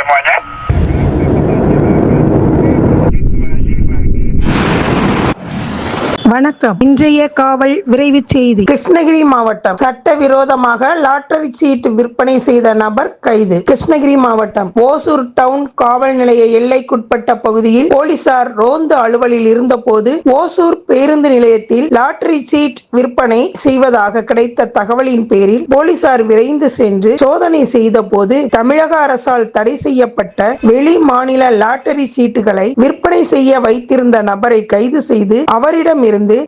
semuanya. வணக்கம். இன்றைய காவல் விரைவு செய்தி. கிருஷ்ணகிரி மாவட்டம் சட்டவிரோதமாக லாட்டரி சீட்டு விற்பனை செய்த நபர் கைது. கிருஷ்ணகிரி மாவட்டம் ஓசூர் டவுன் காவல் நிலைய எல்லைக்குட்பட்ட பகுதியில் போலீசார் ரோந்து அலுவலில் இருந்தபோது ஓசூர் பேருந்து நிலையத்தில் லாட்டரி சீட் விற்பனை செய்வதாக கிடைத்த தகவலின் பேரில் போலீசார் விரைந்து சென்று சோதனை செய்த போது தமிழக அரசால் தடை செய்யப்பட்ட வெளி மாநில லாட்டரி சீட்டுகளை விற்பனை செய்ய வைத்திருந்த நபரை கைது செய்து அவரிடம்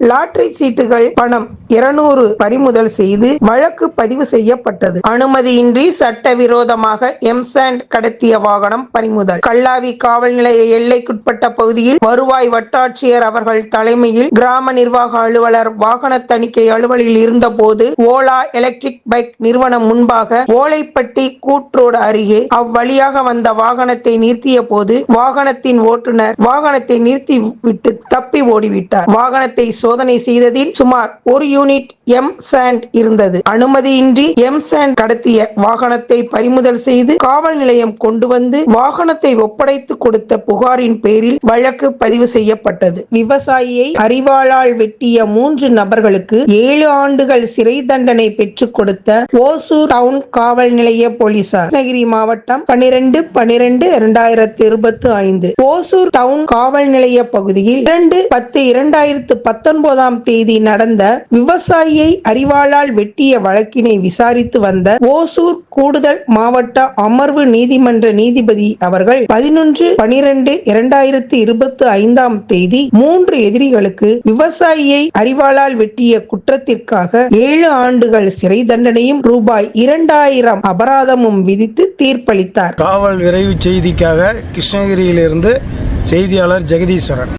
லாட்டரி சீட்டுகள் பணம் 200 பறிமுதல் செய்து வழக்கு பதிவு செய்யப்பட்டது. அனுமதியின்றி சட்டவிரோதமாக எம்சாண்ட் கடத்திய வாகனம் பறிமுதல். கல்லாவி காவல் நிலைய எல்லைக்குட்பட்ட பகுதியில் வருவாய் வட்டாட்சியர் அவர்கள் தலைமையில் கிராம நிர்வாக அலுவலர் வாகன தணிக்கை அலுவலில் இருந்தபோது ஓலா எலக்ட்ரிக் பைக் நிறுவனம் முன்பாக ஓலைப்பட்டி கூட்ரோடு அருகே அவ்வழியாக வந்த வாகனத்தை நிறுத்திய போது வாகனத்தின் ஓட்டுநர் வாகனத்தை நிறுத்திவிட்டு தப்பி ஓடிவிட்டார். வாகனத்தை சோதனை செய்ததில் சுமார் 1 யூனிட் எம் சாண்ட் இருந்தது. அனுமதியின்றி எம் சாண்ட் கடத்திய வாகனத்தை பறிமுதல் செய்து காவல் நிலையம் கொண்டு வந்து வாகனத்தை ஒப்படைத்து கொடுத்த புகாரின் பேரில் வழக்கு பதிவு செய்யப்பட்டது. விவசாயியை அரிவாளால் வெட்டிய 3 நபர்களுக்கு 7 ஆண்டுகள் சிறை தண்டனை பெற்றுக் கொடுத்த ஓசூர் டவுன் காவல் நிலைய போலீசார். கிருஷ்ணகிரி மாவட்டம் 12/12/2025 ஓசூர் டவுன் காவல் நிலைய பகுதியில் 2/10/2019 நடந்த விவசாயியை அரிவாளால் வெட்டிய வழக்கினை விசாரித்து வந்த ஓசூர் கூடுதல் மாவட்ட அமர்வு நீதிமன்ற நீதிபதி அவர்கள் 11/12/2025 3 எதிரிகளுக்கு விவசாயியை அரிவாளால் வெட்டிய குற்றத்திற்காக 7 ஆண்டுகள் சிறை தண்டனையும் ரூபாய் 2000 அபராதமும் விதித்து தீர்ப்பளித்தார். காவல் விரைவு செய்திக்காக கிருஷ்ணகிரியிலிருந்து செய்தியாளர் ஜெகதீஸ்வரன்.